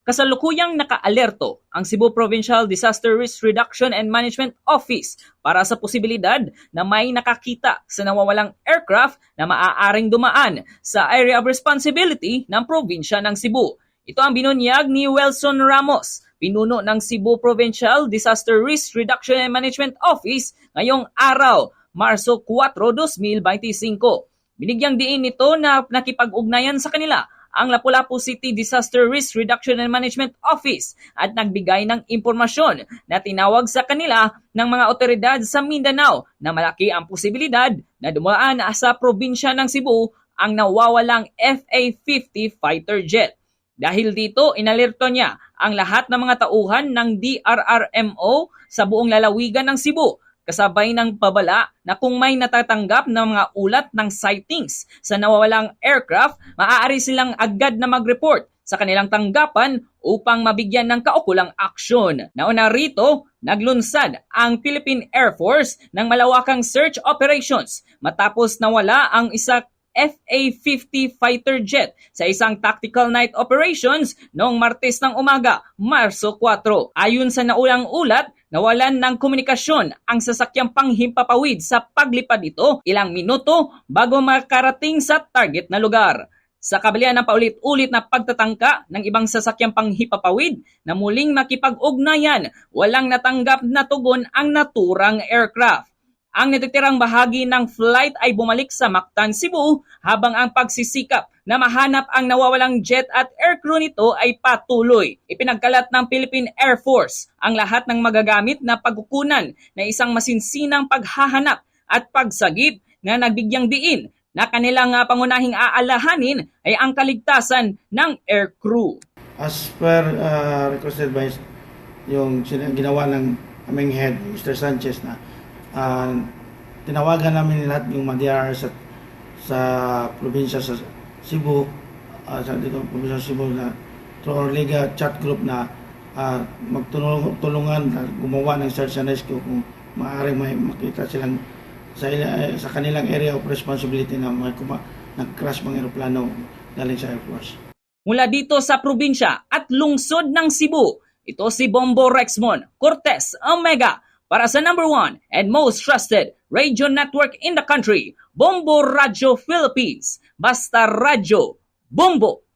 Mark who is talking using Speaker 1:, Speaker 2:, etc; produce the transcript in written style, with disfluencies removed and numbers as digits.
Speaker 1: Kasalukuyang naka-alerto ang Cebu Provincial Disaster Risk Reduction and Management Office para sa posibilidad na may nakakita sa nawawalang aircraft na maaaring dumaan sa area of responsibility ng probinsya ng Cebu. Ito ang binunyag ni Welson Ramos, pinuno ng Cebu Provincial Disaster Risk Reduction and Management Office ngayong araw, Marso 4, 2025. Binigyang diin nito na nakipag-ugnayan sa kanila ang Lapu-Lapu City Disaster Risk Reduction and Management Office at nagbigay ng impormasyon na tinawag sa kanila ng mga otoridad sa Mindanao na malaki ang posibilidad na dumaan sa probinsya ng Cebu ang nawawalang FA-50 fighter jet. Dahil dito, inalerto niya ang lahat ng mga tauhan ng DRRMO sa buong lalawigan ng Cebu, kasabay ng pabala na kung may natatanggap ng mga ulat ng sightings sa nawawalang aircraft, maaari silang agad na mag-report sa kanilang tanggapan upang mabigyan ng kaukulang aksyon. Nauna rito, naglunsad ang Philippine Air Force ng malawakang search operations matapos nawala ang isa FA-50 fighter jet sa isang tactical night operations noong Martes ng umaga, Marso 4. Ayon sa naulang ulat, nawalan ng komunikasyon ang sasakyang panghimpapawid sa paglipad ito ilang minuto bago makarating sa target na lugar. Sa kabila ng paulit-ulit na pagtatangka ng ibang sasakyang panghipapawid na muling makipag-ugnayan, walang natanggap na tugon ang naturang aircraft. Ang natitirang bahagi ng flight ay bumalik sa Mactan, Cebu habang ang pagsisikap na mahanap ang nawawalang jet at aircrew nito ay patuloy. Ipinagkalat ng Philippine Air Force ang lahat ng magagamit na pagkukunan na isang masinsinang paghahanap at pagsagip na nagbigyang diin na kanilang pangunahing aalahanin ay ang kaligtasan ng aircrew.
Speaker 2: As per requested by yung ginawa ng aming head, Mr. Sanchez, na tinawagan namin lahat yung mga DRR sa probinsya sa Cebu, sa probinsya sa Cebu na through our Liga chat group na magtulungan na gumawa ng search and rescue kung maaaring may makita silang sa kanilang area of responsibility na nag-crash mga aeroplano galing sa Air Force.
Speaker 1: Mula dito sa probinsya at lungsod ng Cebu, ito si Bombo Rexmon Cortez Omega para sa number 1 and most trusted radio network in the country, Bombo Radio Philippines. Basta Radio, Bombo!